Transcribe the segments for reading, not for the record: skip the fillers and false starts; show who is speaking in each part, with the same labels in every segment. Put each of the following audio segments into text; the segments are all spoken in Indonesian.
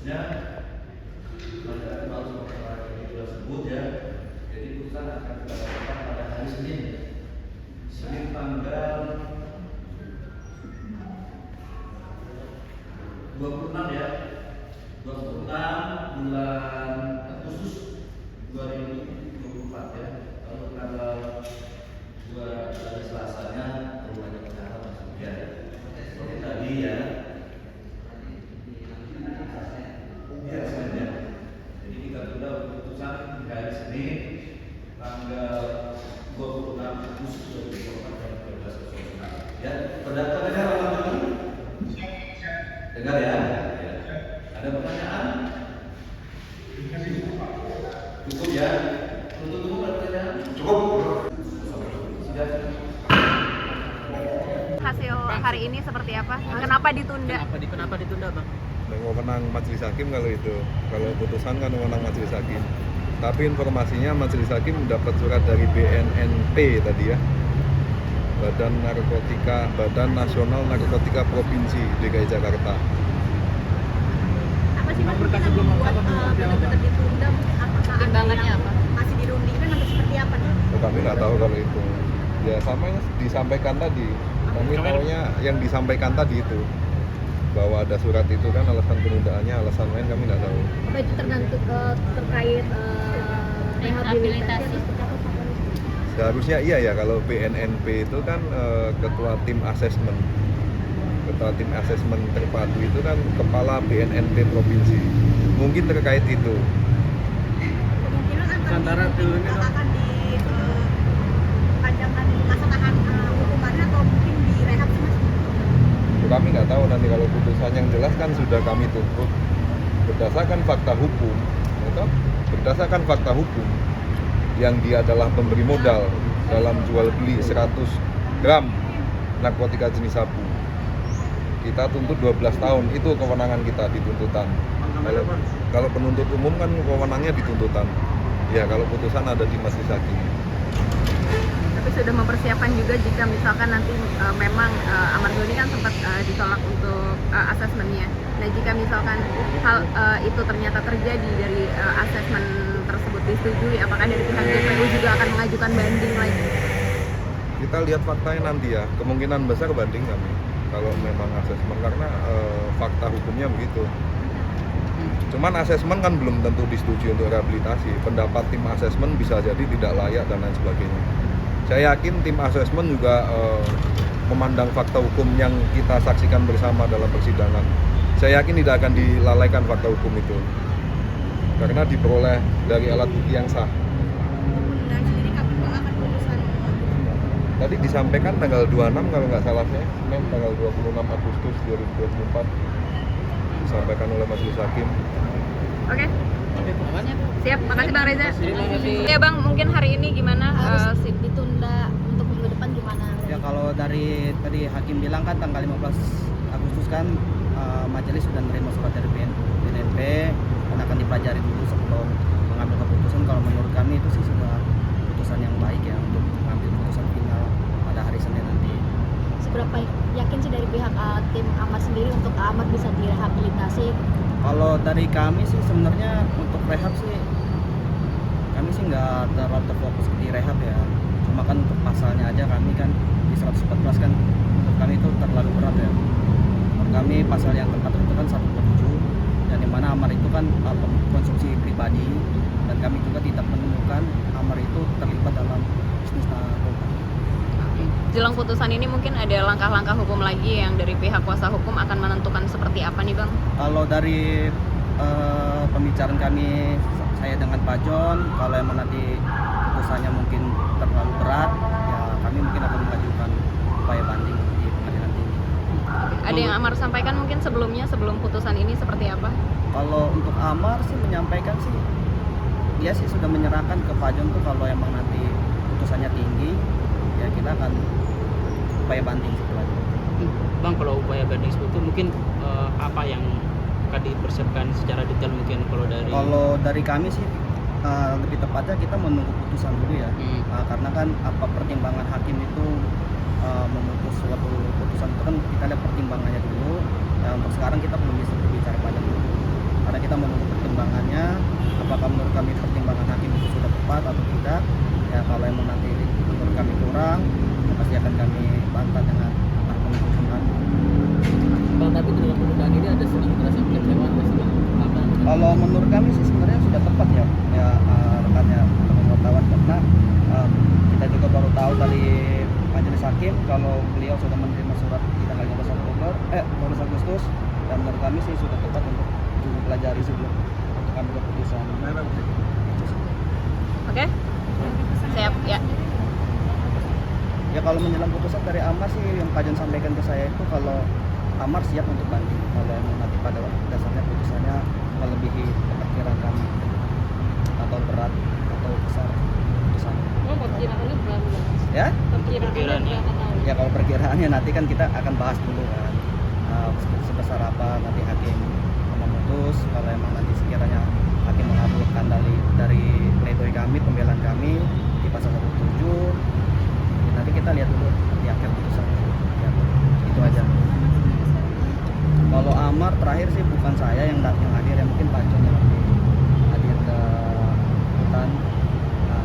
Speaker 1: khususnya pada harus memperhatikan tersebut ya. Jadi putusan akan kita lakukan pada hari Senin tanggal 26 ya, 26 bulan Agustus 2024 ya. Lalu tanggal 2 hari Selasanya baru ada perkara ya. Seperti tadi ya. Ya, sebenarnya. Jadi kita sudah keputusan di hari Senin tanggal 26 Agustus 2024 ya. Pendapat dengar apa lagi? Dengar ya. Ada pertanyaan? Cukup ya. Untuk umum ada pertanyaan? Cukup. Sudah.
Speaker 2: Hasil hari ini seperti apa? Kenapa ditunda?
Speaker 3: Kenapa ditunda, Bang?
Speaker 4: Wewenang majelis hakim kalau itu. Kalau putusan kan wewenang majelis hakim. Tapi informasinya majelis hakim mendapat surat dari BNNP tadi ya. Badan Nasional Narkotika Provinsi DKI Jakarta.
Speaker 2: Apa sih mungkin yang membuat benar-benar ditunda? Mungkin apakah
Speaker 5: Pertimbangannya apa?
Speaker 2: Masih dirundingkan atau seperti apa nih?
Speaker 4: Kami nggak tahu kalau itu. Ya sama yang disampaikan tadi. Kami tahunya yang disampaikan tadi itu. Bahwa ada surat itu kan alasan penundaannya, alasan lain kami nggak tahu.
Speaker 2: Apa itu tergantung terkait rehabilitasi?
Speaker 4: Seharusnya iya ya, kalau BNNP itu kan ketua tim asesmen terpadu itu kan kepala BNNP provinsi, mungkin terkait itu.
Speaker 2: Kemungkinan
Speaker 3: Antara dulu ini
Speaker 2: akan dipanjangkan masa tahan hukumannya atau mungkin direhab sih, Mas?
Speaker 4: Kami nggak tahu, nanti kalau putusan yang jelas kan sudah kami tuntut berdasarkan fakta hukum, berdasarkan fakta hukum yang dia adalah pemberi modal dalam jual beli 100 gram narkotika jenis sabu. Kita tuntut 12 tahun, itu kewenangan kita di tuntutan. Kalau penuntut umum kan kewenangannya di tuntutan. Ya kalau putusan ada di majelis hakim.
Speaker 2: Tapi sudah mempersiapkan juga jika misalkan nanti memang Amar Zoni kan sempat ditolak untuk asesmennya. Nah jika misalkan hal itu ternyata terjadi dari asesmen tersebut disetujui, apakah dari pihak JPU juga akan mengajukan banding lagi?
Speaker 4: Kita lihat faktanya nanti ya, kemungkinan besar banding kami kalau memang asesmen, karena fakta hukumnya begitu. Cuman asesmen kan belum tentu disetujui untuk rehabilitasi. Pendapat tim asesmen bisa jadi tidak layak dan lain sebagainya. Saya yakin tim asesmen juga memandang fakta hukum yang kita saksikan bersama dalam persidangan. Saya yakin tidak akan dilalaikan fakta hukum itu, karena diperoleh dari alat bukti yang sah.
Speaker 2: Dan sendiri KPU akan putusan.
Speaker 4: Tadi disampaikan tanggal 26 kalau nggak salah saya, Senin tanggal 26 Agustus 2024 disampaikan oleh majelis hakim.
Speaker 2: Oke. Siap, makasih Bang Reza.
Speaker 3: Terima kasih.
Speaker 2: Ya Bang, mungkin hari ini gimana?
Speaker 5: Harus ditunda untuk minggu depan gimana?
Speaker 3: Ya kalau dari tadi hakim bilang kan tanggal 15 Agustus kan majelis sudah menerima surat dari BNNP dan akan dipelajari dulu sebelum mengambil keputusan. Kalau menurut kami itu sih sudah keputusan yang baik ya untuk mengambil keputusan final pada hari Senin nanti.
Speaker 5: Seberapa yakin sih dari pihak tim Amar sendiri untuk Amar bisa direhabilitasi?
Speaker 3: Kalau dari kami sih sebenarnya untuk rehab sih kami sih nggak terlalu terfokus di rehab ya. Cuma kan untuk pasalnya aja kami kan di 114 kan untuk kami itu terlalu berat ya. Menurut kami pasal yang tempat itu kan 147 dan dimana Amar itu kan konsumsi pribadi, dan kami juga tidak menemukan Amar itu terlibat dalam bisnis narkoba.
Speaker 2: Jelang putusan ini mungkin ada langkah-langkah hukum lagi yang dari pihak kuasa hukum akan menentukan seperti apa nih Bang?
Speaker 3: Kalau dari pembicaraan kami saya dengan Pak John, kalau emang nanti putusannya mungkin terlalu berat, ya kami mungkin akan mengajukan upaya banding di pengadilan tinggi.
Speaker 2: Ada yang Amar sampaikan mungkin sebelumnya, sebelum putusan ini seperti apa?
Speaker 3: Kalau untuk Amar sih menyampaikan sih, dia sih sudah menyerahkan ke Pak John tuh kalau emang nanti putusannya tinggi, ya kita akan upaya banding setelah itu.
Speaker 6: Bang, kalau upaya banding seperti itu mungkin apa yang akan dipersiapkan secara detail mungkin
Speaker 3: Kalau dari kami sih lebih tepatnya kita menunggu putusan dulu ya. Karena kan apa pertimbangan hakim itu memutus suatu putusan itu kan kita lihat pertimbangannya dulu. Ya, untuk sekarang kita belum bisa berbicara pada dulu. karena kita menunggu pertimbangannya apakah menurut kami pertimbangan hakim itu sudah tepat atau tidak. Ya kalau emang nanti menurut kami kurang ya pasti akan kami bantah dengan argumen hukum kami.
Speaker 7: Bang, tapi dengan penundaan ini ada sedikit rasa kekecewaan nggak sih Bang?
Speaker 3: Kalau menurut kami sih sebenarnya sudah tepat ya, rekannya teman wartawan, karena kita juga baru tahu dari majelis hakim kalau beliau sudah menerima surat di tanggal 15 Agustus, dan menurut kami sih sudah tepat untuk pelajari sebelum untuk kami keputusan.
Speaker 2: Oke? Siap ya.
Speaker 3: Ya kalau menjelang putusan dari Amar sih yang Pak Jon sampaikan ke saya itu kalau Amar siap untuk banding kalau emang nanti pada dasarnya putusannya melebihi perkiraan kami atau berat atau besar putusannya.
Speaker 5: Perkiraannya berapa?
Speaker 3: Ya?
Speaker 5: Perkiraannya berapa tahun?
Speaker 3: Ya kalau perkiraannya nanti kan kita akan bahas dulu kan sebesar apa nanti hakim memutus. Kalau emang nanti sekiranya hakim mengabulkan dari pledoi kami, pembelaan kami di pasal 17, ya nanti kita lihat dulu di akhir putusan. Ya, itu aja. Kalau Amar terakhir sih bukan saya yang hadir, ya mungkin Pak Jon yang lebih hadir ke hutan. Nah,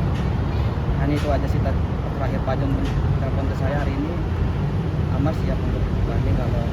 Speaker 3: hanya itu aja sih terakhir Pak Jon telepon ke saya hari ini. Amar siap untuk banding kalau